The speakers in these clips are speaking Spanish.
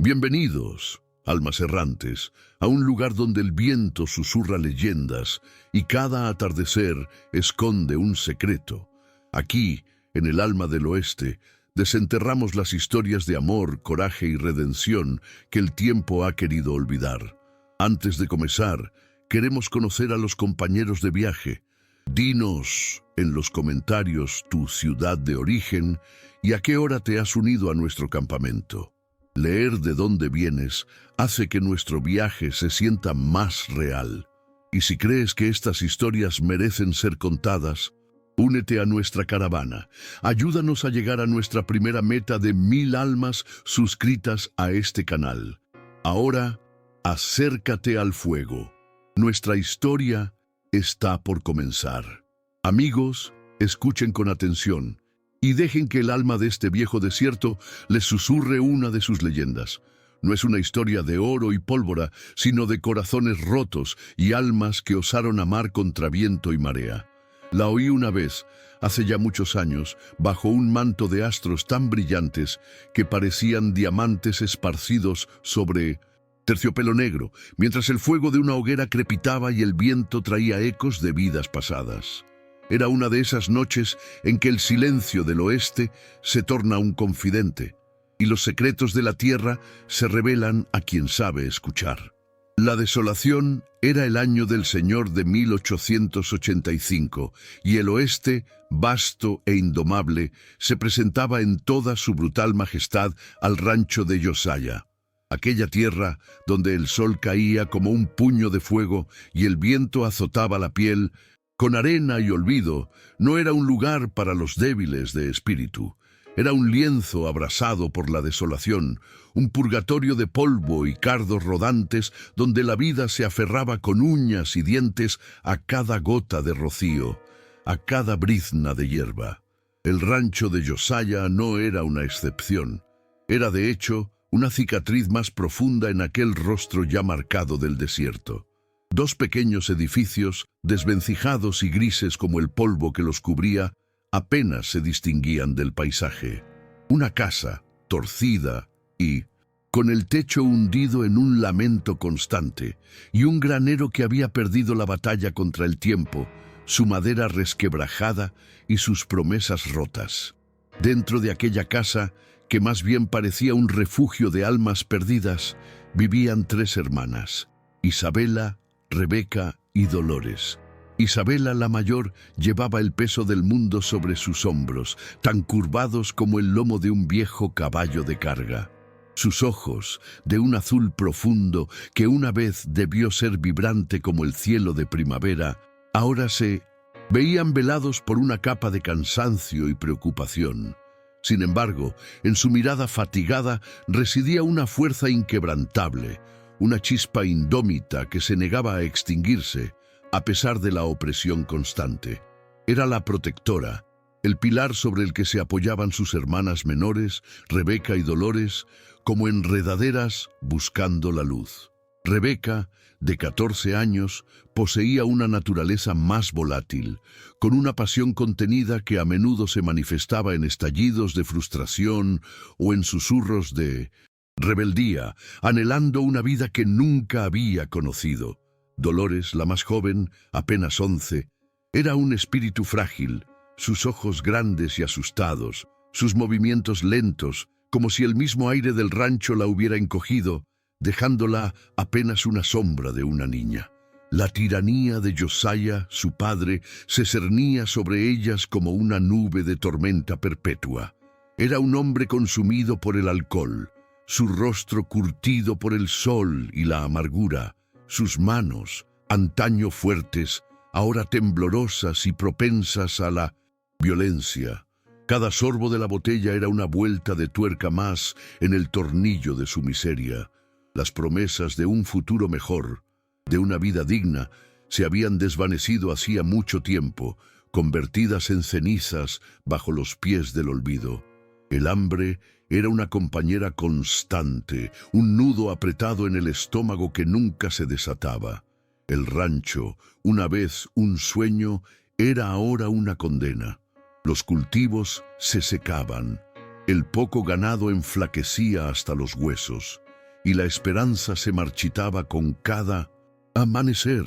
Bienvenidos, almas errantes, a un lugar donde el viento susurra leyendas y cada atardecer esconde un secreto. Aquí, en el alma del oeste, desenterramos las historias de amor, coraje y redención que el tiempo ha querido olvidar. Antes de comenzar, queremos conocer a los compañeros de viaje. Dinos en los comentarios tu ciudad de origen y a qué hora te has unido a nuestro campamento. Leer de dónde vienes hace que nuestro viaje se sienta más real. Y si crees que estas historias merecen ser contadas, únete a nuestra caravana. Ayúdanos a llegar a nuestra primera meta de 1000 almas suscritas a este canal. Ahora, acércate al fuego. Nuestra historia está por comenzar. Amigos, escuchen con atención y dejen que el alma de este viejo desierto les susurre una de sus leyendas. No es una historia de oro y pólvora, sino de corazones rotos y almas que osaron amar contra viento y marea. La oí una vez, hace ya muchos años, bajo un manto de astros tan brillantes que parecían diamantes esparcidos sobre terciopelo negro, mientras el fuego de una hoguera crepitaba y el viento traía ecos de vidas pasadas. Era una de esas noches en que el silencio del oeste se torna un confidente y los secretos de la tierra se revelan a quien sabe escuchar. La desolación era el año del Señor de 1885 y el oeste, vasto e indomable, se presentaba en toda su brutal majestad al rancho de Josiah. Aquella tierra donde el sol caía como un puño de fuego y el viento azotaba la piel, con arena y olvido, no era un lugar para los débiles de espíritu. Era un lienzo abrasado por la desolación, un purgatorio de polvo y cardos rodantes donde la vida se aferraba con uñas y dientes a cada gota de rocío, a cada brizna de hierba. El rancho de Josiah no era una excepción. Era, de hecho, una cicatriz más profunda en aquel rostro ya marcado del desierto. 2 pequeños edificios, desvencijados y grises como el polvo que los cubría, apenas se distinguían del paisaje. Una casa, torcida y con el techo hundido en un lamento constante, y un granero que había perdido la batalla contra el tiempo, su madera resquebrajada y sus promesas rotas. Dentro de aquella casa, que más bien parecía un refugio de almas perdidas, vivían 3 hermanas: Isabela, Rebeca y Dolores. Isabela, la mayor, llevaba el peso del mundo sobre sus hombros, tan curvados como el lomo de un viejo caballo de carga. Sus ojos, de un azul profundo que una vez debió ser vibrante como el cielo de primavera, ahora se veían velados por una capa de cansancio y preocupación. Sin embargo, en su mirada fatigada residía una fuerza inquebrantable, una chispa indómita que se negaba a extinguirse, a pesar de la opresión constante. Era la protectora, el pilar sobre el que se apoyaban sus hermanas menores, Rebeca y Dolores, como enredaderas buscando la luz. Rebeca, de 14 años, poseía una naturaleza más volátil, con una pasión contenida que a menudo se manifestaba en estallidos de frustración o en susurros de rebeldía, anhelando una vida que nunca había conocido. Dolores, la más joven, apenas 11, era un espíritu frágil, sus ojos grandes y asustados, sus movimientos lentos, como si el mismo aire del rancho la hubiera encogido, dejándola apenas una sombra de una niña. La tiranía de Josiah, su padre, se cernía sobre ellas como una nube de tormenta perpetua. Era un hombre consumido por el alcohol, su rostro curtido por el sol y la amargura, sus manos, antaño fuertes, ahora temblorosas y propensas a la violencia. Cada sorbo de la botella era una vuelta de tuerca más en el tornillo de su miseria. Las promesas de un futuro mejor, de una vida digna, se habían desvanecido hacía mucho tiempo, convertidas en cenizas bajo los pies del olvido. El hambre era una compañera constante, un nudo apretado en el estómago que nunca se desataba. El rancho, una vez un sueño, era ahora una condena. Los cultivos se secaban, el poco ganado enflaquecía hasta los huesos. y la esperanza se marchitaba con cada amanecer.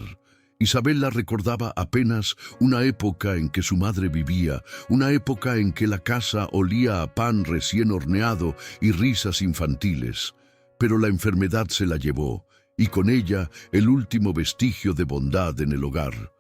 Isabela recordaba apenas una época en que su madre vivía, una época en que la casa olía a pan recién horneado y risas infantiles. Pero la enfermedad se la llevó, y con ella el último vestigio de bondad en el hogar.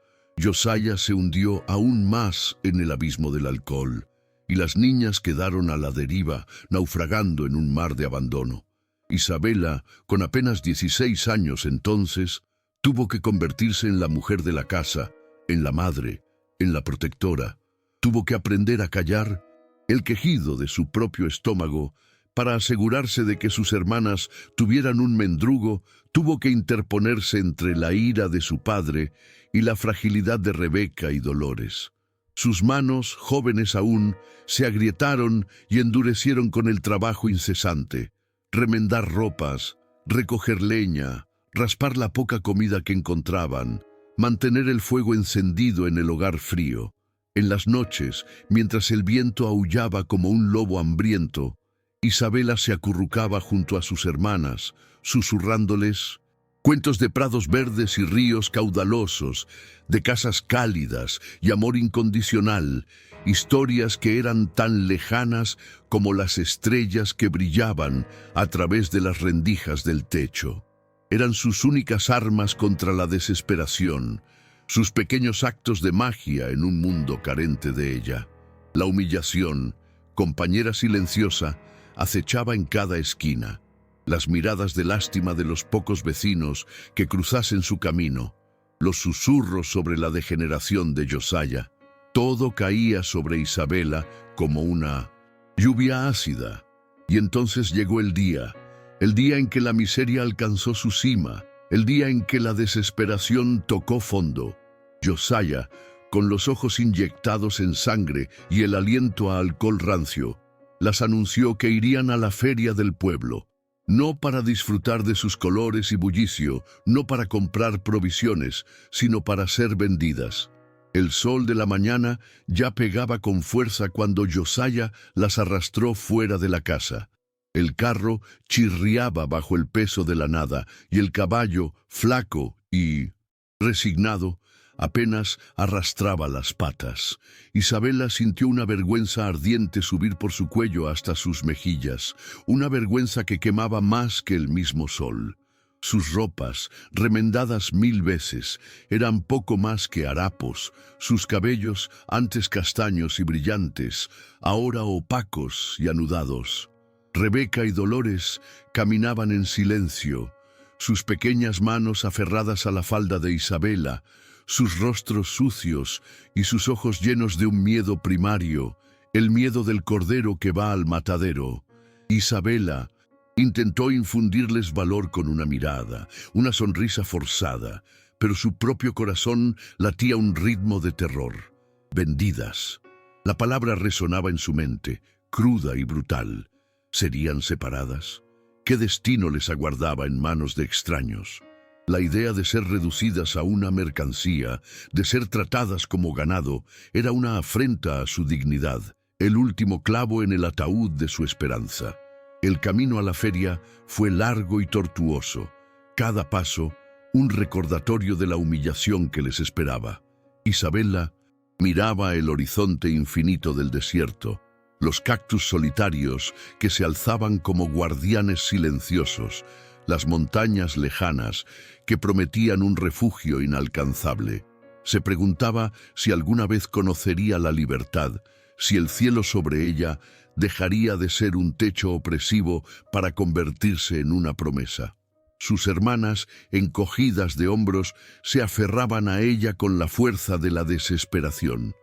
Josiah se hundió aún más en el abismo del alcohol, y las niñas quedaron a la deriva, naufragando en un mar de abandono. Isabela, con apenas 16 años entonces, tuvo que convertirse en la mujer de la casa, en la madre, en la protectora. Tuvo que aprender a callar el quejido de su propio estómago para asegurarse de que sus hermanas tuvieran un mendrugo. Tuvo que interponerse entre la ira de su padre y la fragilidad de Rebeca y Dolores. Sus manos, jóvenes aún, se agrietaron y endurecieron con el trabajo incesante. Remendar ropas, recoger leña, raspar la poca comida que encontraban, mantener el fuego encendido en el hogar frío. En las noches, mientras el viento aullaba como un lobo hambriento, Isabela se acurrucaba junto a sus hermanas, susurrándoles cuentos de prados verdes y ríos caudalosos, de casas cálidas y amor incondicional, historias que eran tan lejanas como las estrellas que brillaban a través de las rendijas del techo. Eran sus únicas armas contra la desesperación, sus pequeños actos de magia en un mundo carente de ella. La humillación, compañera silenciosa, acechaba en cada esquina. Las miradas de lástima de los pocos vecinos que cruzasen su camino, los susurros sobre la degeneración de Josiah. Todo caía sobre Isabela como una lluvia ácida. Y entonces llegó el día en que la miseria alcanzó su cima, el día en que la desesperación tocó fondo. Josiah, con los ojos inyectados en sangre y el aliento a alcohol rancio, las anunció que irían a la feria del pueblo, no para disfrutar de sus colores y bullicio, no para comprar provisiones, sino para ser vendidas. El sol de la mañana ya pegaba con fuerza cuando Josiah las arrastró fuera de la casa. El carro chirriaba bajo el peso de la nada, y el caballo, flaco y resignado, apenas arrastraba las patas. Isabela sintió una vergüenza ardiente subir por su cuello hasta sus mejillas, una vergüenza que quemaba más que el mismo sol. Sus ropas, remendadas 1000 veces, eran poco más que harapos, sus cabellos, antes castaños y brillantes, ahora opacos y anudados. Rebeca y Dolores caminaban en silencio, sus pequeñas manos aferradas a la falda de Isabela, sus rostros sucios y sus ojos llenos de un miedo primario, el miedo del cordero que va al matadero. Isabela intentó infundirles valor con una mirada, una sonrisa forzada, pero su propio corazón latía un ritmo de terror. Vendidas. La palabra resonaba en su mente, cruda y brutal. ¿Serían separadas? ¿Qué destino les aguardaba en manos de extraños? La idea de ser reducidas a una mercancía, de ser tratadas como ganado, era una afrenta a su dignidad, el último clavo en el ataúd de su esperanza. El camino a la feria fue largo y tortuoso. Cada paso, un recordatorio de la humillación que les esperaba. Isabela miraba el horizonte infinito del desierto, los cactus solitarios que se alzaban como guardianes silenciosos, las montañas lejanas que prometían un refugio inalcanzable. Se preguntaba si alguna vez conocería la libertad, si el cielo sobre ella dejaría de ser un techo opresivo para convertirse en una promesa. Sus hermanas, encogidas de hombros, se aferraban a ella con la fuerza de la desesperación.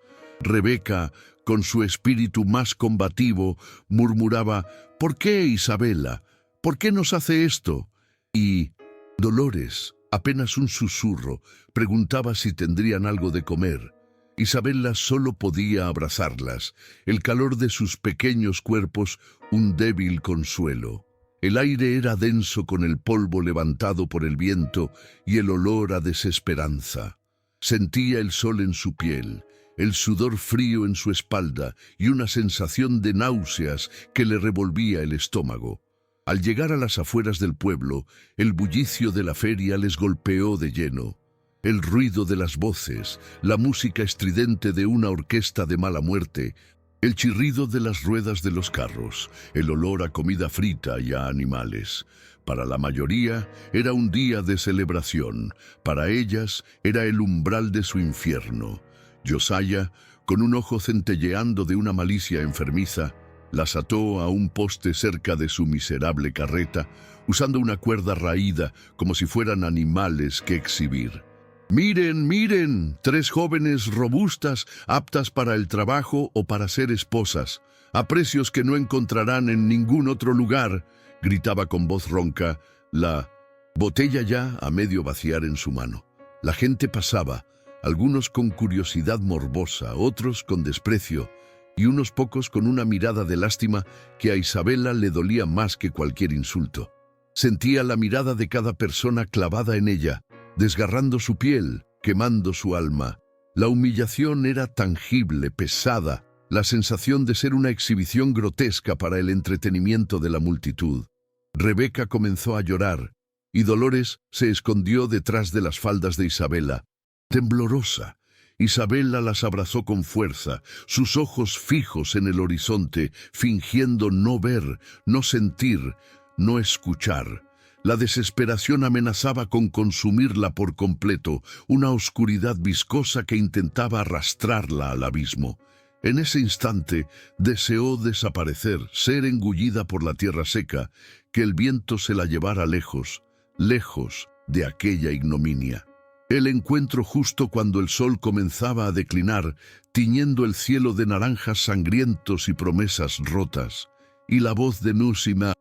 Rebeca, con su espíritu más combativo, murmuraba: «¿Por qué, Isabela? ¿Por qué nos hace esto?» Y Dolores, apenas un susurro, preguntaba si tendrían algo de comer. Isabela solo podía abrazarlas, el calor de sus pequeños cuerpos un débil consuelo. El aire era denso con el polvo levantado por el viento y el olor a desesperanza. Sentía el sol en su piel, el sudor frío en su espalda y una sensación de náuseas que le revolvía el estómago. Al llegar a las afueras del pueblo, el bullicio de la feria les golpeó de lleno. El ruido de las voces, la música estridente de una orquesta de mala muerte, el chirrido de las ruedas de los carros, el olor a comida frita y a animales. Para la mayoría era un día de celebración, para ellas era el umbral de su infierno. Josiah, con un ojo centelleando de una malicia enfermiza, las ató a un poste cerca de su miserable carreta, usando una cuerda raída como si fueran animales que exhibir. «¡Miren, miren! 3 jóvenes robustas, aptas para el trabajo o para ser esposas, a precios que no encontrarán en ningún otro lugar», gritaba con voz ronca, la botella ya a medio vaciar en su mano. La gente pasaba, algunos con curiosidad morbosa, otros con desprecio, y unos pocos con una mirada de lástima que a Isabela le dolía más que cualquier insulto. Sentía la mirada de cada persona clavada en ella, desgarrando su piel, quemando su alma. La humillación era tangible, pesada, la sensación de ser una exhibición grotesca para el entretenimiento de la multitud. Rebeca comenzó a llorar, y Dolores se escondió detrás de las faldas de Isabela. Temblorosa, Isabela las abrazó con fuerza, sus ojos fijos en el horizonte, fingiendo no ver, no sentir, no escuchar. La desesperación amenazaba con consumirla por completo, una oscuridad viscosa que intentaba arrastrarla al abismo. En ese instante deseó desaparecer, ser engullida por la tierra seca, que el viento se la llevara lejos, lejos de aquella ignominia. El encuentro justo cuando el sol comenzaba a declinar, tiñendo el cielo de naranjas sangrientos y promesas rotas, y la voz de Nusima.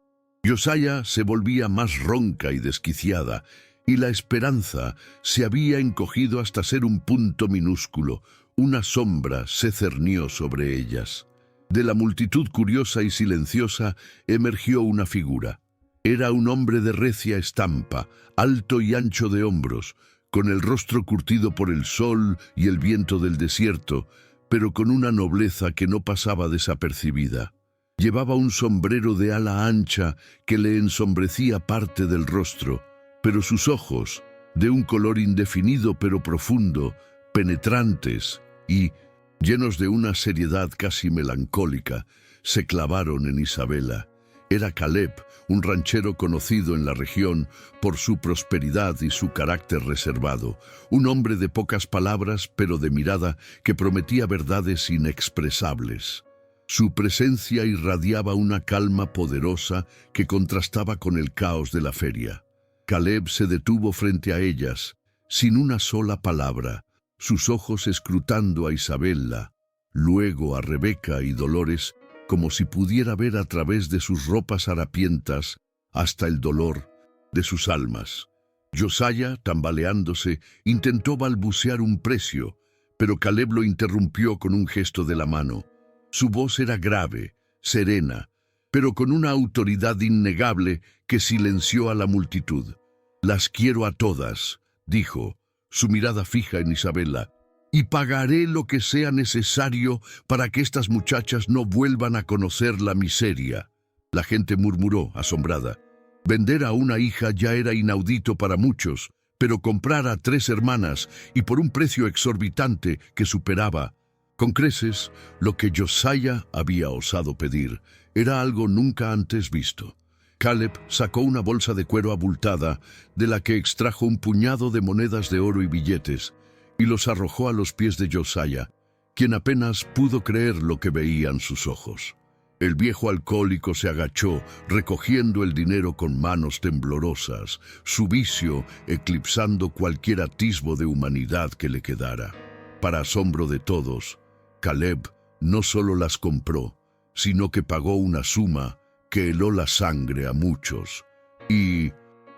Josiah se volvía más ronca y desquiciada, y la esperanza se había encogido hasta ser un punto minúsculo. Una sombra se cernió sobre ellas. De la multitud curiosa y silenciosa emergió una figura. Era un hombre de recia estampa, alto y ancho de hombros, con el rostro curtido por el sol y el viento del desierto, pero con una nobleza que no pasaba desapercibida. Llevaba un sombrero de ala ancha que le ensombrecía parte del rostro, pero sus ojos, de un color indefinido pero profundo, penetrantes y llenos de una seriedad casi melancólica, se clavaron en Isabela. Era Caleb, un ranchero conocido en la región por su prosperidad y su carácter reservado, un hombre de pocas palabras pero de mirada que prometía verdades inexpresables. Su presencia irradiaba una calma poderosa que contrastaba con el caos de la feria. Caleb se detuvo frente a ellas, sin una sola palabra, sus ojos escrutando a Isabela, luego a Rebeca y Dolores, como si pudiera ver a través de sus ropas harapientas hasta el dolor de sus almas. Josiah, tambaleándose, intentó balbucear un precio, pero Caleb lo interrumpió con un gesto de la mano. Su voz era grave, serena, pero con una autoridad innegable que silenció a la multitud. «Las quiero a todas», dijo, su mirada fija en Isabela, «y pagaré lo que sea necesario para que estas muchachas no vuelvan a conocer la miseria». La gente murmuró, asombrada. Vender a una hija ya era inaudito para muchos, pero comprar a 3 hermanas y por un precio exorbitante que superaba con creces lo que Josiah había osado pedir, era algo nunca antes visto. Caleb sacó una bolsa de cuero abultada, de la que extrajo un puñado de monedas de oro y billetes, y los arrojó a los pies de Josiah, quien apenas pudo creer lo que veían sus ojos. El viejo alcohólico se agachó, recogiendo el dinero con manos temblorosas, su vicio eclipsando cualquier atisbo de humanidad que le quedara. Para asombro de todos, Caleb no solo las compró, sino que pagó una suma que heló la sangre a muchos y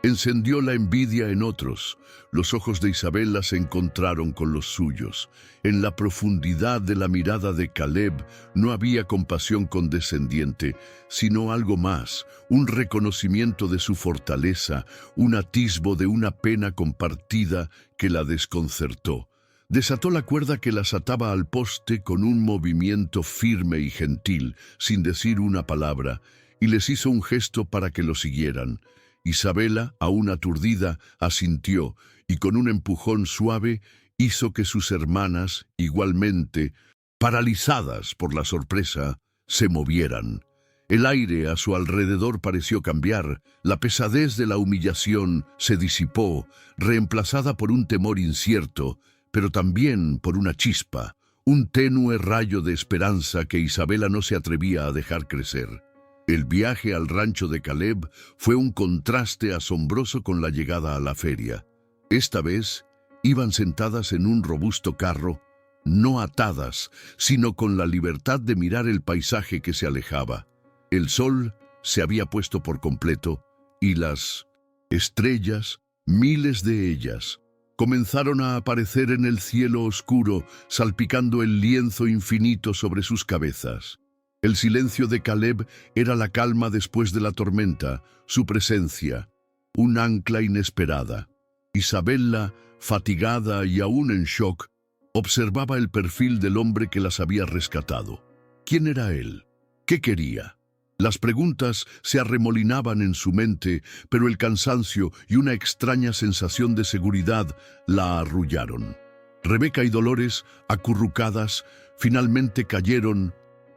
encendió la envidia en otros. Los ojos de Isabela se encontraron con los suyos. En la profundidad de la mirada de Caleb no había compasión condescendiente, sino algo más, un reconocimiento de su fortaleza, un atisbo de una pena compartida que la desconcertó. Desató la cuerda que las ataba al poste con un movimiento firme y gentil, sin decir una palabra, y les hizo un gesto para que lo siguieran. Isabela, aún aturdida, asintió y con un empujón suave hizo que sus hermanas, igualmente, paralizadas por la sorpresa, se movieran. El aire a su alrededor pareció cambiar, la pesadez de la humillación se disipó, reemplazada por un temor incierto, pero también por una chispa, un tenue rayo de esperanza que Isabela no se atrevía a dejar crecer. El viaje al rancho de Caleb fue un contraste asombroso con la llegada a la feria. Esta vez iban sentadas en un robusto carro, no atadas, sino con la libertad de mirar el paisaje que se alejaba. El sol se había puesto por completo y las estrellas, miles de ellas, comenzaron a aparecer en el cielo oscuro, salpicando el lienzo infinito sobre sus cabezas. El silencio de Caleb era la calma después de la tormenta, su presencia, un ancla inesperada. Isabela, fatigada y aún en shock, observaba el perfil del hombre que las había rescatado. ¿Quién era él? ¿Qué quería? Las preguntas se arremolinaban en su mente, pero el cansancio y una extraña sensación de seguridad la arrullaron. Rebeca y Dolores, acurrucadas, finalmente cayeron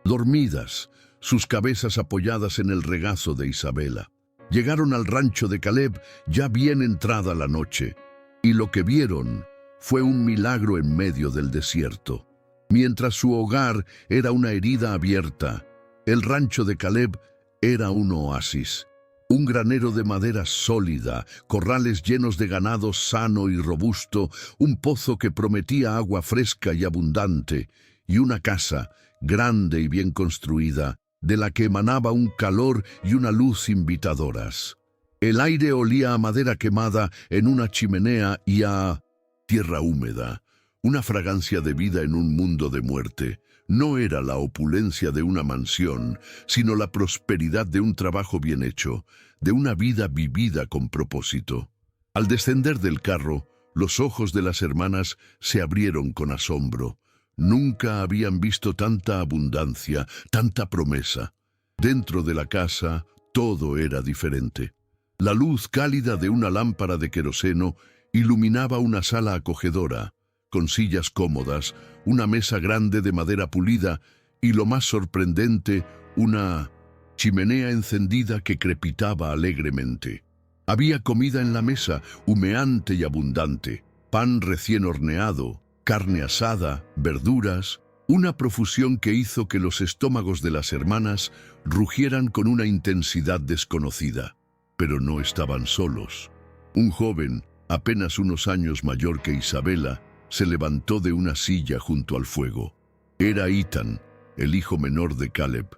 dormidas, sus cabezas apoyadas en el regazo de Isabela. Llegaron al rancho de Caleb ya bien entrada la noche, y lo que vieron fue un milagro en medio del desierto. Mientras su hogar era una herida abierta, el rancho de Caleb era un oasis, un granero de madera sólida, corrales llenos de ganado sano y robusto, un pozo que prometía agua fresca y abundante, y una casa grande y bien construida, de la que emanaba un calor y una luz invitadoras. El aire olía a madera quemada en una chimenea y a tierra húmeda, una fragancia de vida en un mundo de muerte. No era la opulencia de una mansión, sino la prosperidad de un trabajo bien hecho, de una vida vivida con propósito. Al descender del carro, los ojos de las hermanas se abrieron con asombro. Nunca habían visto tanta abundancia, tanta promesa. Dentro de la casa, todo era diferente. La luz cálida de una lámpara de queroseno iluminaba una sala acogedora, con sillas cómodas, una mesa grande de madera pulida y, lo más sorprendente, una chimenea encendida que crepitaba alegremente. Había comida en la mesa, humeante y abundante, pan recién horneado, carne asada, verduras, una profusión que hizo que los estómagos de las hermanas rugieran con una intensidad desconocida. Pero no estaban solos. Un joven, apenas unos años mayor que Isabela, se levantó de una silla junto al fuego. Era Ethan, el hijo menor de Caleb.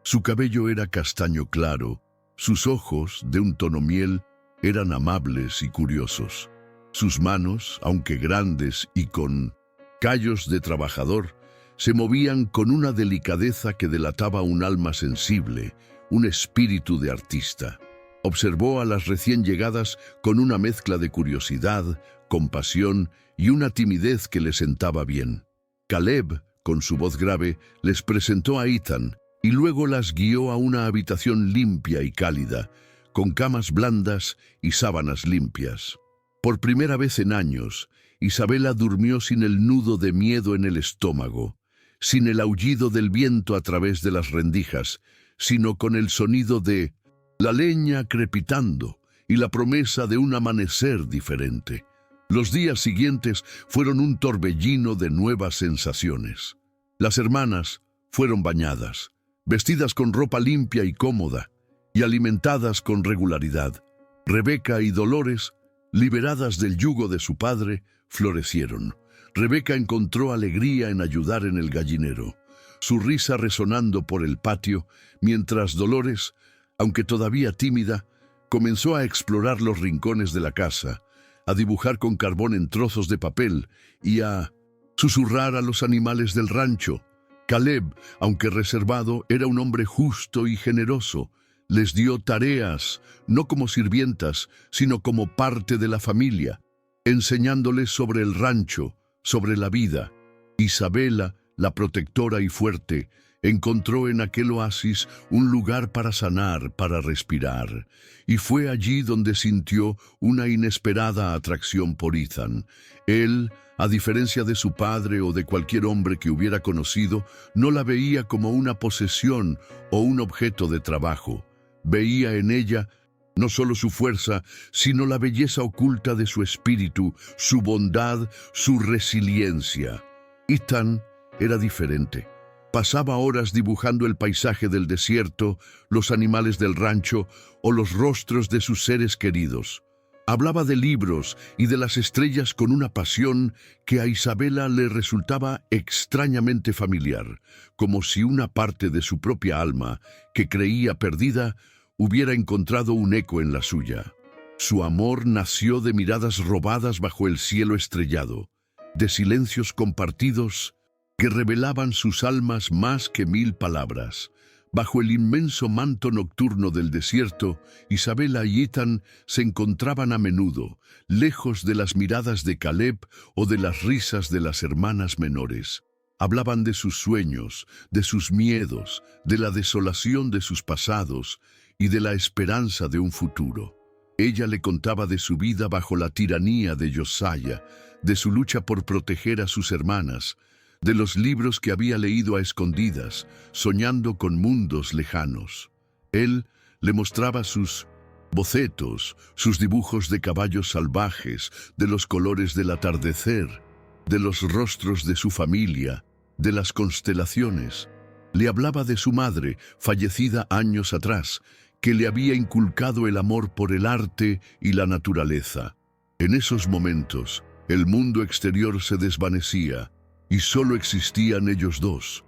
Su cabello era castaño claro, sus ojos, de un tono miel, eran amables y curiosos. Sus manos, aunque grandes y con callos de trabajador, se movían con una delicadeza que delataba un alma sensible, un espíritu de artista. Observó a las recién llegadas con una mezcla de curiosidad, compasión y una timidez que le sentaba bien. Caleb, con su voz grave, les presentó a Ethan y luego las guió a una habitación limpia y cálida, con camas blandas y sábanas limpias. Por primera vez en años, Isabela durmió sin el nudo de miedo en el estómago, sin el aullido del viento a través de las rendijas, sino con el sonido de la leña crepitando y la promesa de un amanecer diferente. Los días siguientes fueron un torbellino de nuevas sensaciones. Las hermanas fueron bañadas, vestidas con ropa limpia y cómoda, y alimentadas con regularidad. Rebeca y Dolores, liberadas del yugo de su padre, florecieron. Rebeca encontró alegría en ayudar en el gallinero, su risa resonando por el patio, mientras Dolores, aunque todavía tímida, comenzó a explorar los rincones de la casa, a dibujar con carbón en trozos de papel y a susurrar a los animales del rancho. Caleb, aunque reservado, era un hombre justo y generoso. Les dio tareas, no como sirvientas, sino como parte de la familia, enseñándoles sobre el rancho, sobre la vida. Isabela, la protectora y fuerte, Encontró en aquel oasis un lugar para sanar, para respirar, y fue allí donde sintió una inesperada atracción por Ethan. Él, a diferencia de su padre o de cualquier hombre que hubiera conocido, no la veía como una posesión o un objeto de trabajo. Veía en ella no solo su fuerza, sino la belleza oculta de su espíritu, su bondad, su resiliencia. Ethan era diferente. Pasaba horas dibujando el paisaje del desierto, los animales del rancho o los rostros de sus seres queridos. Hablaba de libros y de las estrellas con una pasión que a Isabela le resultaba extrañamente familiar, como si una parte de su propia alma, que creía perdida, hubiera encontrado un eco en la suya. Su amor nació de miradas robadas bajo el cielo estrellado, de silencios compartidos que revelaban sus almas más que 1000 palabras. Bajo el inmenso manto nocturno del desierto, Isabela y Ethan se encontraban a menudo, lejos de las miradas de Caleb o de las risas de las hermanas menores. Hablaban de sus sueños, de sus miedos, de la desolación de sus pasados y de la esperanza de un futuro. Ella le contaba de su vida bajo la tiranía de Josiah, de su lucha por proteger a sus hermanas, de los libros que había leído a escondidas, soñando con mundos lejanos. Él le mostraba sus bocetos, sus dibujos de caballos salvajes, de los colores del atardecer, de los rostros de su familia, de las constelaciones. Le hablaba de su madre, fallecida años atrás, que le había inculcado el amor por el arte y la naturaleza. En esos momentos, el mundo exterior se desvanecía, y solo existían ellos dos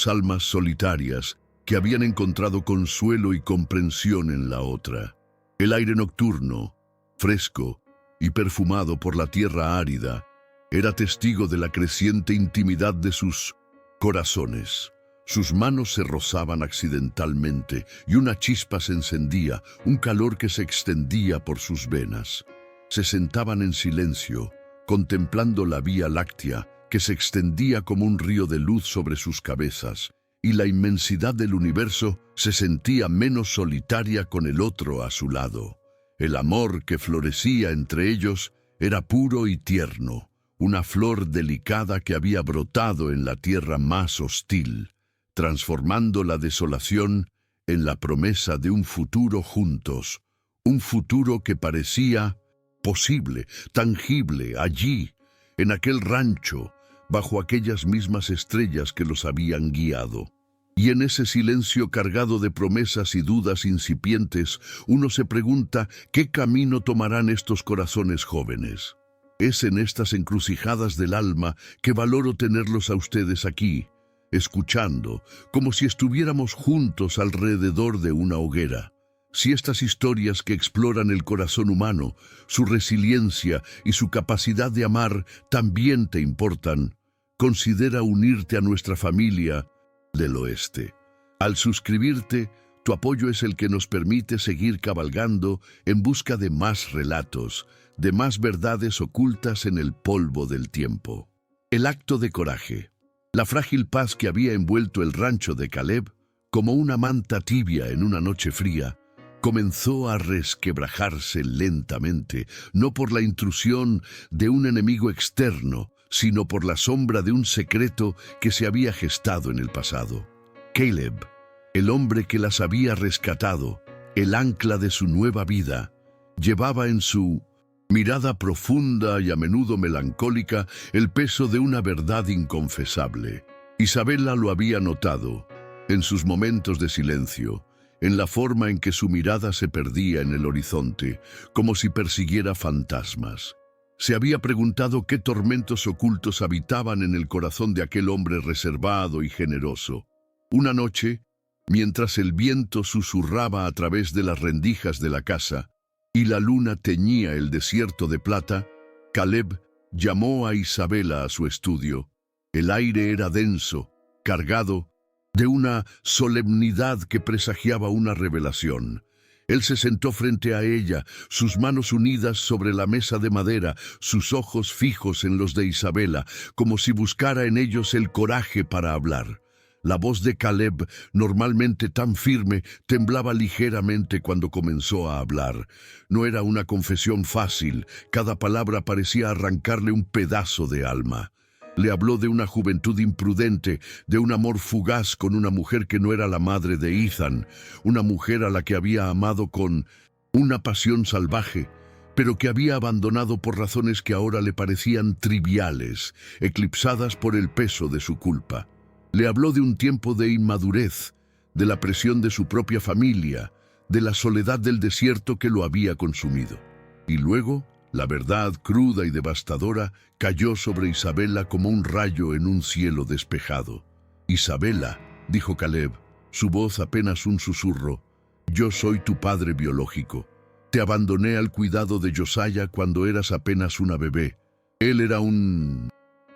almas solitarias que habían encontrado consuelo y comprensión en la otra. El aire nocturno, fresco y perfumado por la tierra árida, era testigo de la creciente intimidad de sus corazones. Sus manos se rozaban accidentalmente y una chispa se encendía, un calor que se extendía por sus venas. Se sentaban en silencio, contemplando la Vía Láctea, que se extendía como un río de luz sobre sus cabezas, y la inmensidad del universo se sentía menos solitaria con el otro a su lado. El amor que florecía entre ellos era puro y tierno, una flor delicada que había brotado en la tierra más hostil, transformando la desolación en la promesa de un futuro juntos, un futuro que parecía posible, tangible, allí, en aquel rancho, bajo aquellas mismas estrellas que los habían guiado. Y en ese silencio cargado de promesas y dudas incipientes, uno se pregunta qué camino tomarán estos corazones jóvenes. Es en estas encrucijadas del alma que valoro tenerlos a ustedes aquí, escuchando, como si estuviéramos juntos alrededor de una hoguera. Si estas historias que exploran el corazón humano, su resiliencia y su capacidad de amar también te importan, considera unirte a nuestra familia del Oeste. Al suscribirte, tu apoyo es el que nos permite seguir cabalgando en busca de más relatos, de más verdades ocultas en el polvo del tiempo. El acto de coraje. La frágil paz que había envuelto el rancho de Caleb, como una manta tibia en una noche fría, comenzó a resquebrajarse lentamente, no por la intrusión de un enemigo externo, sino por la sombra de un secreto que se había gestado en el pasado. Caleb, el hombre que las había rescatado, el ancla de su nueva vida, llevaba en su mirada profunda y a menudo melancólica el peso de una verdad inconfesable. Isabela lo había notado, en sus momentos de silencio, en la forma en que su mirada se perdía en el horizonte, como si persiguiera fantasmas. Se había preguntado qué tormentos ocultos habitaban en el corazón de aquel hombre reservado y generoso. Una noche, mientras el viento susurraba a través de las rendijas de la casa y la luna teñía el desierto de plata, Caleb llamó a Isabela a su estudio. El aire era denso, cargado de una solemnidad que presagiaba una revelación. Él se sentó frente a ella, sus manos unidas sobre la mesa de madera, sus ojos fijos en los de Isabela, como si buscara en ellos el coraje para hablar. La voz de Caleb, normalmente tan firme, temblaba ligeramente cuando comenzó a hablar. No era una confesión fácil, cada palabra parecía arrancarle un pedazo de alma. Le habló de una juventud imprudente, de un amor fugaz con una mujer que no era la madre de Ethan, una mujer a la que había amado con una pasión salvaje, pero que había abandonado por razones que ahora le parecían triviales, eclipsadas por el peso de su culpa. Le habló de un tiempo de inmadurez, de la presión de su propia familia, de la soledad del desierto que lo había consumido. Y luego, la verdad cruda y devastadora cayó sobre Isabela como un rayo en un cielo despejado. «Isabela», dijo Caleb, su voz apenas un susurro, «yo soy tu padre biológico. Te abandoné al cuidado de Josiah cuando eras apenas una bebé. Él era un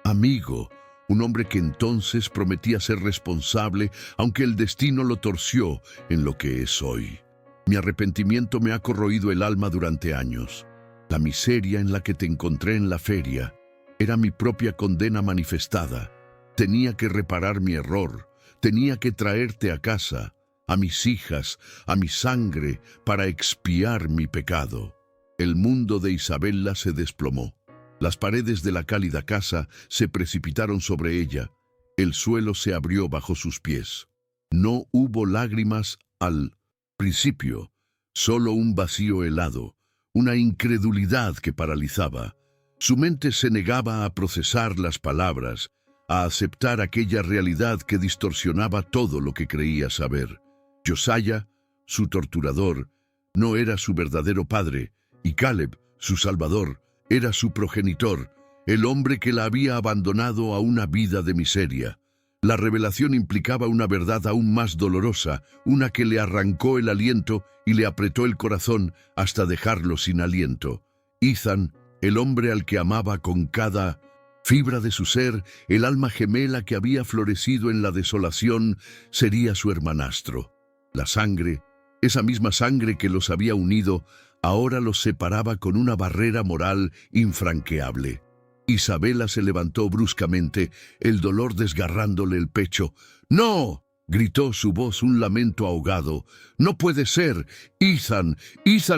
amigo, un hombre que entonces prometía ser responsable, aunque el destino lo torció en lo que es hoy. Mi arrepentimiento me ha corroído el alma durante años. La miseria en la que te encontré en la feria era mi propia condena manifestada. Tenía que reparar mi error, tenía que traerte a casa, a mis hijas, a mi sangre, para expiar mi pecado». El mundo de Isabela se desplomó. Las paredes de la cálida casa se precipitaron sobre ella. El suelo se abrió bajo sus pies. No hubo lágrimas al principio, solo un vacío helado, una incredulidad que paralizaba. Su mente se negaba a procesar las palabras, a aceptar aquella realidad que distorsionaba todo lo que creía saber. Josiah, su torturador, no era su verdadero padre, y Caleb, su salvador, era su progenitor, el hombre que la había abandonado a una vida de miseria. La revelación implicaba una verdad aún más dolorosa, una que le arrancó el aliento y le apretó el corazón hasta dejarlo sin aliento. Ethan, el hombre al que amaba con cada fibra de su ser, el alma gemela que había florecido en la desolación, sería su hermanastro. La sangre, esa misma sangre que los había unido, ahora los separaba con una barrera moral infranqueable. Isabela se levantó bruscamente, el dolor desgarrándole el pecho. «¡No!», gritó su voz un lamento ahogado. «¡No puede ser! Ethan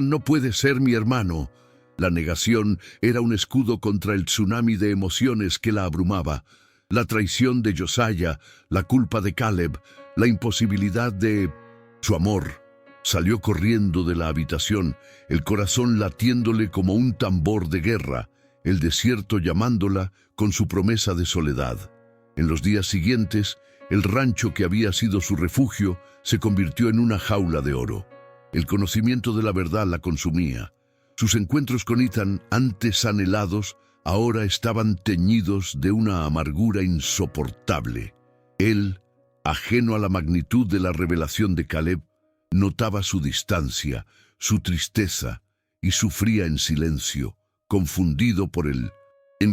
no puede ser mi hermano». La negación era un escudo contra el tsunami de emociones que la abrumaba. La traición de Josiah, la culpa de Caleb, la imposibilidad de su amor. Salió corriendo de la habitación, el corazón latiéndole como un tambor de guerra, el desierto llamándola con su promesa de soledad. En los días siguientes, el rancho que había sido su refugio se convirtió en una jaula de oro. El conocimiento de la verdad la consumía. Sus encuentros con Ethan, antes anhelados, ahora estaban teñidos de una amargura insoportable. Él, ajeno a la magnitud de la revelación de Caleb, notaba su distancia, su tristeza, y sufría en silencio, confundido por el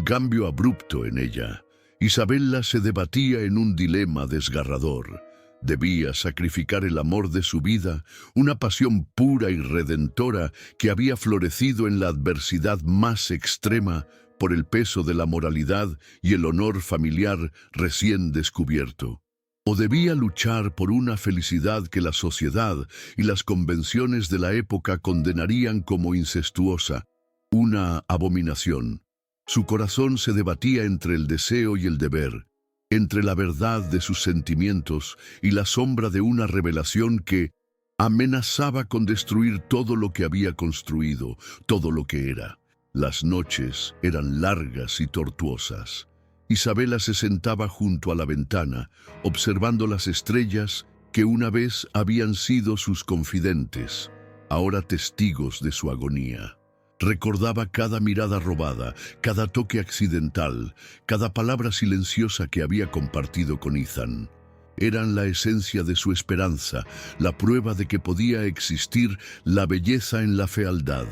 cambio abrupto en ella. Isabela se debatía en un dilema desgarrador. Debía sacrificar el amor de su vida, una pasión pura y redentora que había florecido en la adversidad más extrema por el peso de la moralidad y el honor familiar recién descubierto. O debía luchar por una felicidad que la sociedad y las convenciones de la época condenarían como incestuosa, una abominación. Su corazón se debatía entre el deseo y el deber, entre la verdad de sus sentimientos y la sombra de una revelación que amenazaba con destruir todo lo que había construido, todo lo que era. Las noches eran largas y tortuosas. Isabela se sentaba junto a la ventana, observando las estrellas que una vez habían sido sus confidentes, ahora testigos de su agonía. Recordaba cada mirada robada, cada toque accidental, cada palabra silenciosa que había compartido con Ethan. Eran la esencia de su esperanza, la prueba de que podía existir la belleza en la fealdad,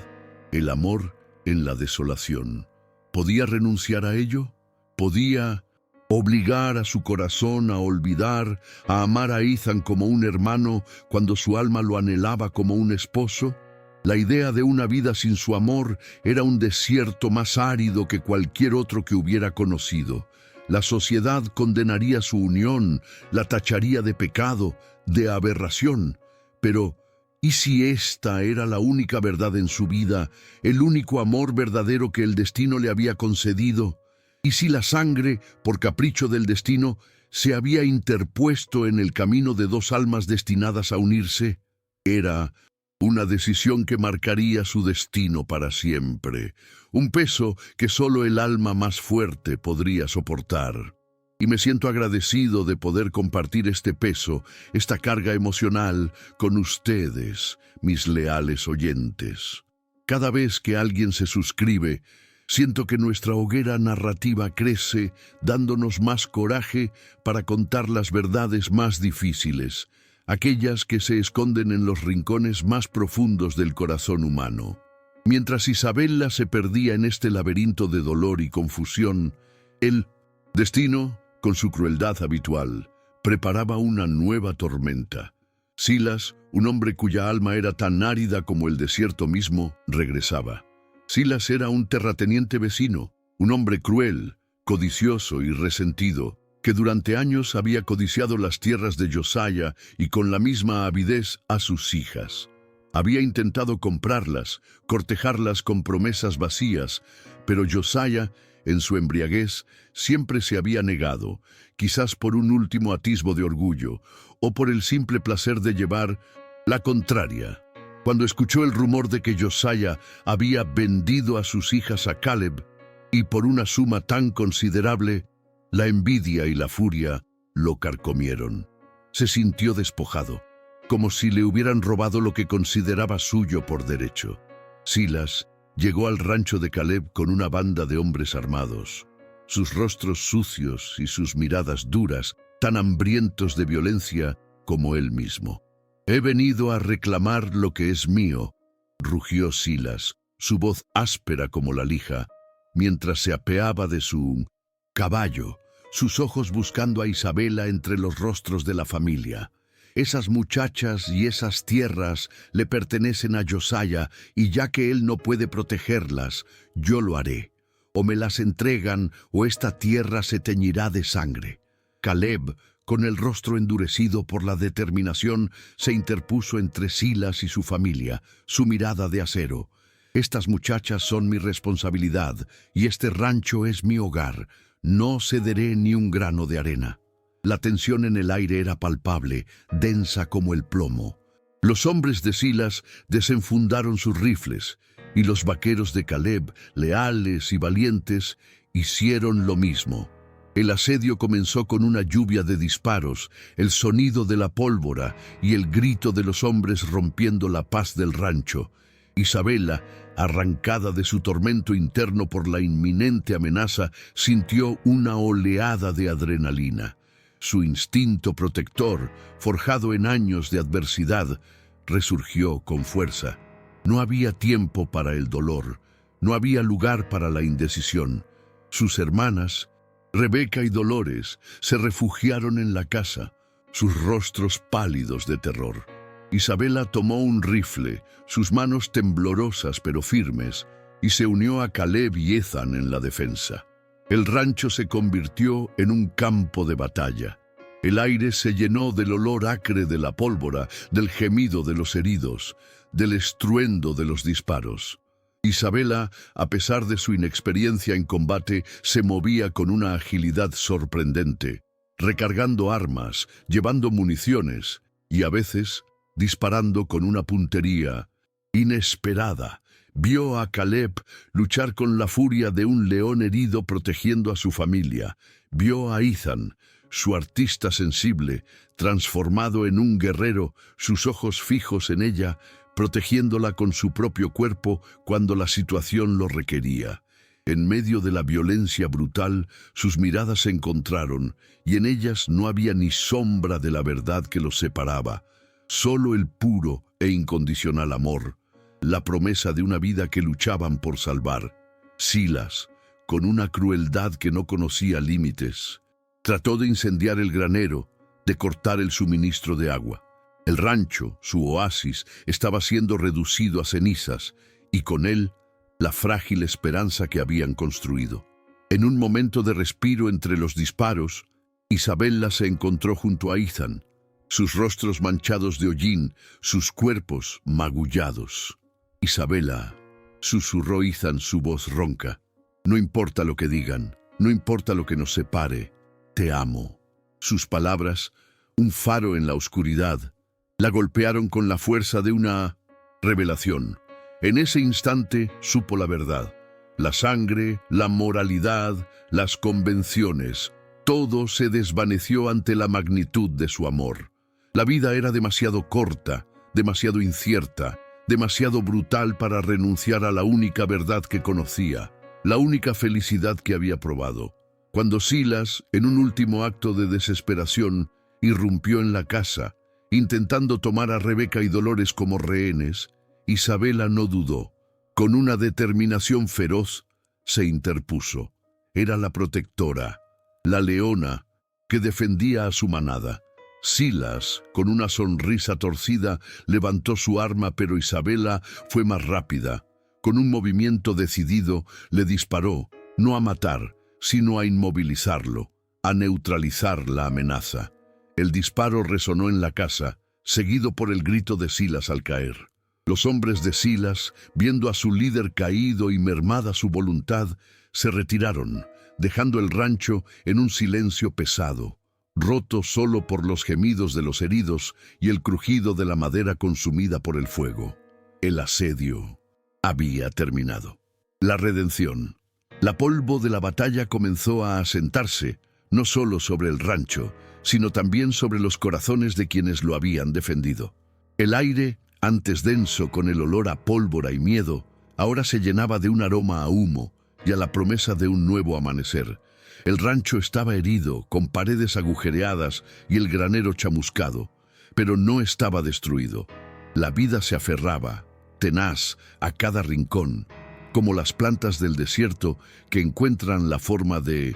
el amor en la desolación. ¿Podía renunciar a ello? ¿Podía obligar a su corazón a olvidar, a amar a Ethan como un hermano cuando su alma lo anhelaba como un esposo? La idea de una vida sin su amor era un desierto más árido que cualquier otro que hubiera conocido. La sociedad condenaría su unión, la tacharía de pecado, de aberración. Pero, ¿y si esta era la única verdad en su vida, el único amor verdadero que el destino le había concedido? ¿Y si la sangre, por capricho del destino, se había interpuesto en el camino de dos almas destinadas a unirse? Era una decisión que marcaría su destino para siempre, un peso que solo el alma más fuerte podría soportar. Y me siento agradecido de poder compartir este peso, esta carga emocional, con ustedes, mis leales oyentes. Cada vez que alguien se suscribe, siento que nuestra hoguera narrativa crece, dándonos más coraje para contar las verdades más difíciles, aquellas que se esconden en los rincones más profundos del corazón humano. Mientras Isabela se perdía en este laberinto de dolor y confusión, el destino, con su crueldad habitual, preparaba una nueva tormenta. Silas, un hombre cuya alma era tan árida como el desierto mismo, regresaba. Silas era un terrateniente vecino, un hombre cruel, codicioso y resentido, que durante años había codiciado las tierras de Josiah y con la misma avidez a sus hijas. Había intentado comprarlas, cortejarlas con promesas vacías, pero Josiah, en su embriaguez, siempre se había negado, quizás por un último atisbo de orgullo, o por el simple placer de llevar la contraria. Cuando escuchó el rumor de que Josiah había vendido a sus hijas a Caleb, y por una suma tan considerable, la envidia y la furia lo carcomieron. Se sintió despojado, como si le hubieran robado lo que consideraba suyo por derecho. Silas llegó al rancho de Caleb con una banda de hombres armados, sus rostros sucios y sus miradas duras, tan hambrientos de violencia como él mismo. «He venido a reclamar lo que es mío», rugió Silas, su voz áspera como la lija, mientras se apeaba de su caballo, sus ojos buscando a Isabela entre los rostros de la familia. Esas muchachas y esas tierras le pertenecen a Josiah, y ya que él no puede protegerlas, yo lo haré. O me las entregan, o esta tierra se teñirá de sangre. Caleb, con el rostro endurecido por la determinación, se interpuso entre Silas y su familia, su mirada de acero. Estas muchachas son mi responsabilidad, y este rancho es mi hogar. No cederé ni un grano de arena. La tensión en el aire era palpable, densa como el plomo. Los hombres de Silas desenfundaron sus rifles, y los vaqueros de Caleb, leales y valientes, hicieron lo mismo. El asedio comenzó con una lluvia de disparos, el sonido de la pólvora y el grito de los hombres rompiendo la paz del rancho. Isabela, arrancada de su tormento interno por la inminente amenaza, sintió una oleada de adrenalina. Su instinto protector, forjado en años de adversidad, resurgió con fuerza. No había tiempo para el dolor, no había lugar para la indecisión. Sus hermanas, Rebeca y Dolores, se refugiaron en la casa, sus rostros pálidos de terror. Isabela tomó un rifle, sus manos temblorosas pero firmes, y se unió a Caleb y Ethan en la defensa. El rancho se convirtió en un campo de batalla. El aire se llenó del olor acre de la pólvora, del gemido de los heridos, del estruendo de los disparos. Isabela, a pesar de su inexperiencia en combate, se movía con una agilidad sorprendente, recargando armas, llevando municiones y, a veces, disparando con una puntería inesperada. Vio a Caleb luchar con la furia de un león herido protegiendo a su familia. Vio a Ethan, su artista sensible, transformado en un guerrero, sus ojos fijos en ella, protegiéndola con su propio cuerpo cuando la situación lo requería. En medio de la violencia brutal, sus miradas se encontraron, y en ellas no había ni sombra de la verdad que los separaba, solo el puro e incondicional amor, la promesa de una vida que luchaban por salvar. Silas, con una crueldad que no conocía límites, trató de incendiar el granero, de cortar el suministro de agua. El rancho, su oasis, estaba siendo reducido a cenizas, y con él, la frágil esperanza que habían construido. En un momento de respiro entre los disparos, Isabela se encontró junto a Ethan, sus rostros manchados de hollín, sus cuerpos magullados. «Isabela», susurró Ethan, su voz ronca, «no importa lo que digan, no importa lo que nos separe, te amo». Sus palabras, un faro en la oscuridad, la golpearon con la fuerza de una revelación. En ese instante supo la verdad. La sangre, la moralidad, las convenciones, todo se desvaneció ante la magnitud de su amor. La vida era demasiado corta, demasiado incierta, demasiado brutal para renunciar a la única verdad que conocía, la única felicidad que había probado. Cuando Silas, en un último acto de desesperación, irrumpió en la casa, intentando tomar a Rebeca y Dolores como rehenes, Isabela no dudó. Con una determinación feroz, se interpuso. Era la protectora, la leona, que defendía a su manada. Silas, con una sonrisa torcida, levantó su arma, pero Isabela fue más rápida. Con un movimiento decidido, le disparó, no a matar, sino a inmovilizarlo, a neutralizar la amenaza. El disparo resonó en la casa, seguido por el grito de Silas al caer. Los hombres de Silas, viendo a su líder caído y mermada su voluntad, se retiraron, dejando el rancho en un silencio pesado, roto solo por los gemidos de los heridos y el crujido de la madera consumida por el fuego. El asedio había terminado. La redención. La polvo de la batalla comenzó a asentarse, no solo sobre el rancho, sino también sobre los corazones de quienes lo habían defendido. El aire, antes denso con el olor a pólvora y miedo, ahora se llenaba de un aroma a humo y a la promesa de un nuevo amanecer. El rancho estaba herido, con paredes agujereadas y el granero chamuscado, pero no estaba destruido. La vida se aferraba, tenaz, a cada rincón, como las plantas del desierto que encuentran la forma de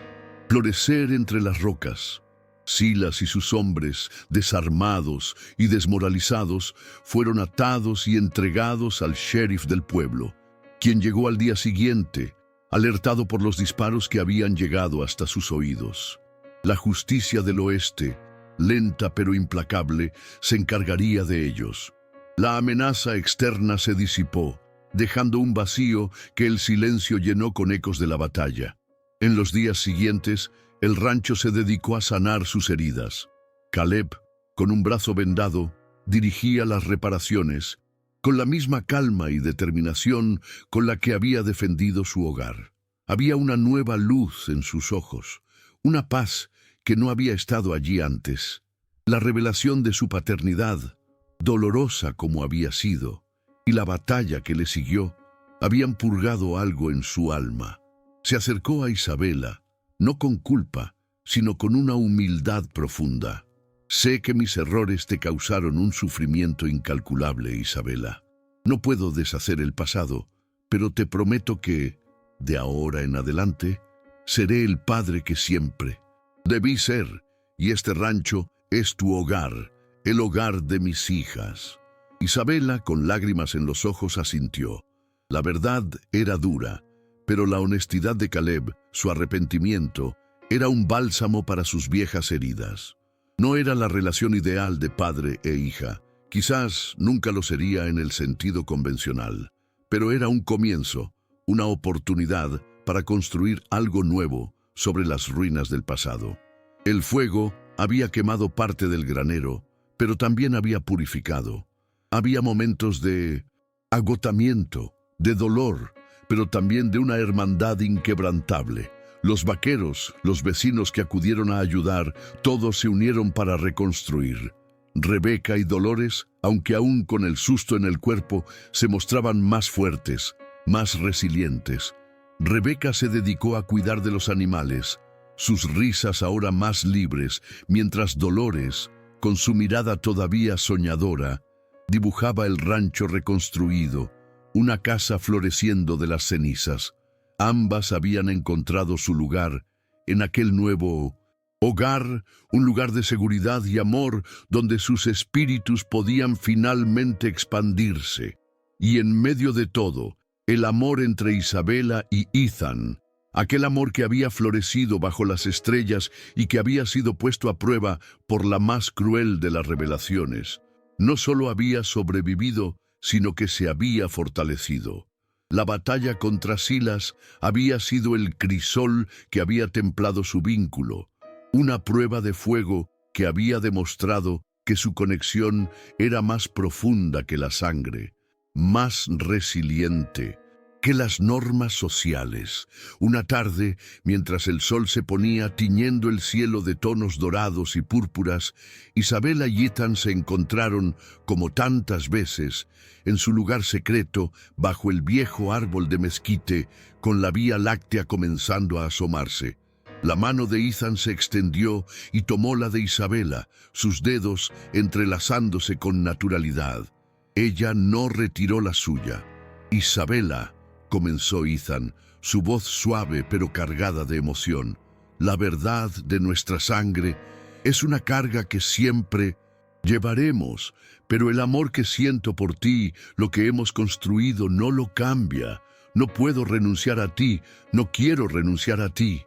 florecer entre las rocas. Silas y sus hombres, desarmados y desmoralizados, fueron atados y entregados al sheriff del pueblo, quien llegó al día siguiente, alertado por los disparos que habían llegado hasta sus oídos. La justicia del oeste, lenta pero implacable, se encargaría de ellos. La amenaza externa se disipó, dejando un vacío que el silencio llenó con ecos de la batalla. En los días siguientes, el rancho se dedicó a sanar sus heridas. Caleb, con un brazo vendado, dirigía las reparaciones, con la misma calma y determinación con la que había defendido su hogar. Había una nueva luz en sus ojos, una paz que no había estado allí antes. La revelación de su paternidad, dolorosa como había sido, y la batalla que le siguió, habían purgado algo en su alma. Se acercó a Isabela, no con culpa, sino con una humildad profunda. Sé que mis errores te causaron un sufrimiento incalculable, Isabela. No puedo deshacer el pasado, pero te prometo que, de ahora en adelante, seré el padre que siempre debí ser, y este rancho es tu hogar, el hogar de mis hijas. Isabela, con lágrimas en los ojos, asintió. La verdad era dura, pero la honestidad de Caleb, su arrepentimiento, era un bálsamo para sus viejas heridas. No era la relación ideal de padre e hija, quizás nunca lo sería en el sentido convencional, pero era un comienzo, una oportunidad para construir algo nuevo sobre las ruinas del pasado. El fuego había quemado parte del granero, pero también había purificado. Había momentos de agotamiento, de dolor, pero también de una hermandad inquebrantable. Los vaqueros, los vecinos que acudieron a ayudar, todos se unieron para reconstruir. Rebeca y Dolores, aunque aún con el susto en el cuerpo, se mostraban más fuertes, más resilientes. Rebeca se dedicó a cuidar de los animales, sus risas ahora más libres, mientras Dolores, con su mirada todavía soñadora, dibujaba el rancho reconstruido, una casa floreciendo de las cenizas. Ambas habían encontrado su lugar en aquel nuevo hogar, un lugar de seguridad y amor donde sus espíritus podían finalmente expandirse. Y en medio de todo, el amor entre Isabela y Ethan aquel amor que había florecido bajo las estrellas y que había sido puesto a prueba por la más cruel de las revelaciones. No solo había sobrevivido, sino que se había fortalecido. La batalla contra Silas había sido el crisol que había templado su vínculo, una prueba de fuego que había demostrado que su conexión era más profunda que la sangre, más resiliente que las normas sociales. Una tarde, mientras el sol se ponía tiñendo el cielo de tonos dorados y púrpuras, Isabela y Ethan se encontraron, como tantas veces, en su lugar secreto, bajo el viejo árbol de mezquite, con la Vía Láctea comenzando a asomarse. La mano de Ethan se extendió y tomó la de Isabela, sus dedos entrelazándose con naturalidad. Ella no retiró la suya. «Isabela», comenzó Ethan, su voz suave pero cargada de emoción, «la verdad de nuestra sangre es una carga que siempre llevaremos, pero el amor que siento por ti, lo que hemos construido, no lo cambia. No puedo renunciar a ti, no quiero renunciar a ti».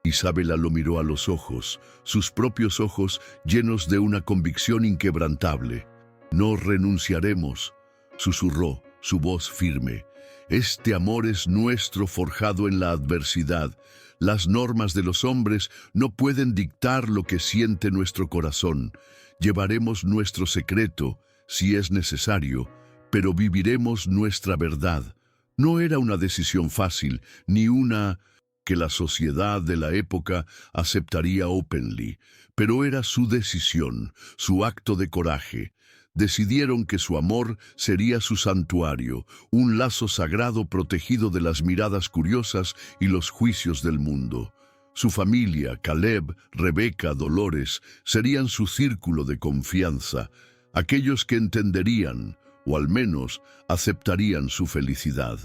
Isabela lo miró a los ojos, sus propios ojos llenos de una convicción inquebrantable. «No renunciaremos», susurró, su voz firme. «Este amor es nuestro, forjado en la adversidad. Las normas de los hombres no pueden dictar lo que siente nuestro corazón. Llevaremos nuestro secreto, si es necesario, pero viviremos nuestra verdad». No era una decisión fácil, ni una que la sociedad de la época aceptaría openly, pero era su decisión, su acto de coraje. Decidieron que su amor sería su santuario, un lazo sagrado protegido de las miradas curiosas y los juicios del mundo. Su familia, Caleb, Rebeca, Dolores, serían su círculo de confianza, aquellos que entenderían, o al menos aceptarían su felicidad.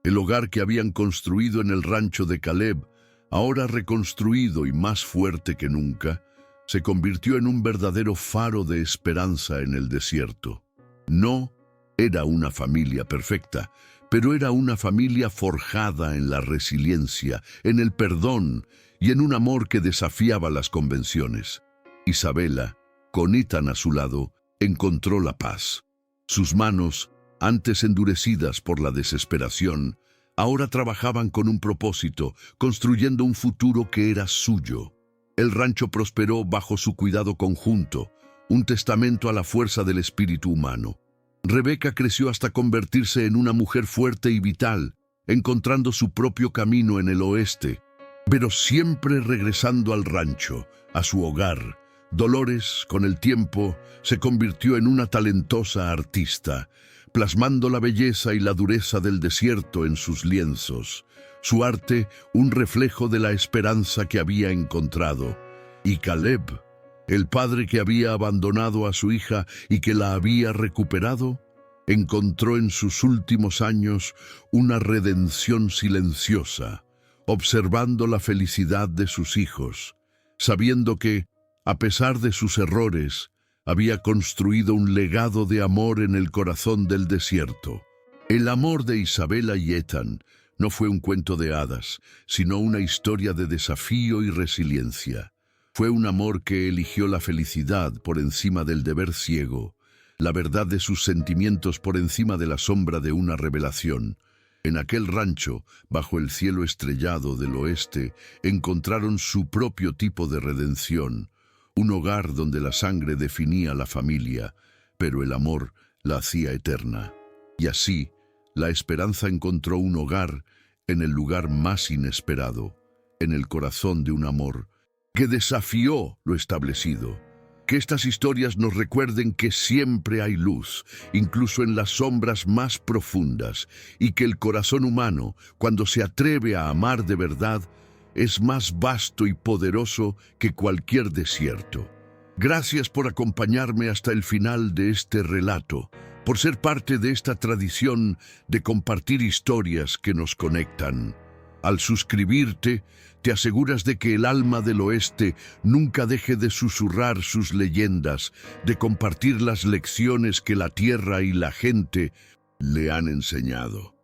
El hogar que habían construido en el rancho de Caleb, ahora reconstruido y más fuerte que nunca, se convirtió en un verdadero faro de esperanza en el desierto. No era una familia perfecta, pero era una familia forjada en la resiliencia, en el perdón y en un amor que desafiaba las convenciones. Isabela, con Ethan a su lado, encontró la paz. Sus manos, antes endurecidas por la desesperación, ahora trabajaban con un propósito, construyendo un futuro que era suyo. El rancho prosperó bajo su cuidado conjunto, un testamento a la fuerza del espíritu humano. Rebeca creció hasta convertirse en una mujer fuerte y vital, encontrando su propio camino en el oeste, pero siempre regresando al rancho, a su hogar. Dolores, con el tiempo, se convirtió en una talentosa artista, plasmando la belleza y la dureza del desierto en sus lienzos. Su arte, un reflejo de la esperanza que había encontrado. Y Caleb, el padre que había abandonado a su hija y que la había recuperado, encontró en sus últimos años una redención silenciosa, observando la felicidad de sus hijos, sabiendo que, a pesar de sus errores, había construido un legado de amor en el corazón del desierto. El amor de Isabela y Ethan no fue un cuento de hadas, sino una historia de desafío y resiliencia. Fue un amor que eligió la felicidad por encima del deber ciego, la verdad de sus sentimientos por encima de la sombra de una revelación. En aquel rancho, bajo el cielo estrellado del oeste, encontraron su propio tipo de redención, un hogar donde la sangre definía la familia, pero el amor la hacía eterna. Y así, la esperanza encontró un hogar en el lugar más inesperado, en el corazón de un amor que desafió lo establecido. Que estas historias nos recuerden que siempre hay luz, incluso en las sombras más profundas, y que el corazón humano, cuando se atreve a amar de verdad, es más vasto y poderoso que cualquier desierto. Gracias por acompañarme hasta el final de este relato, por ser parte de esta tradición de compartir historias que nos conectan. Al suscribirte, te aseguras de que el alma del oeste nunca deje de susurrar sus leyendas, de compartir las lecciones que la tierra y la gente le han enseñado.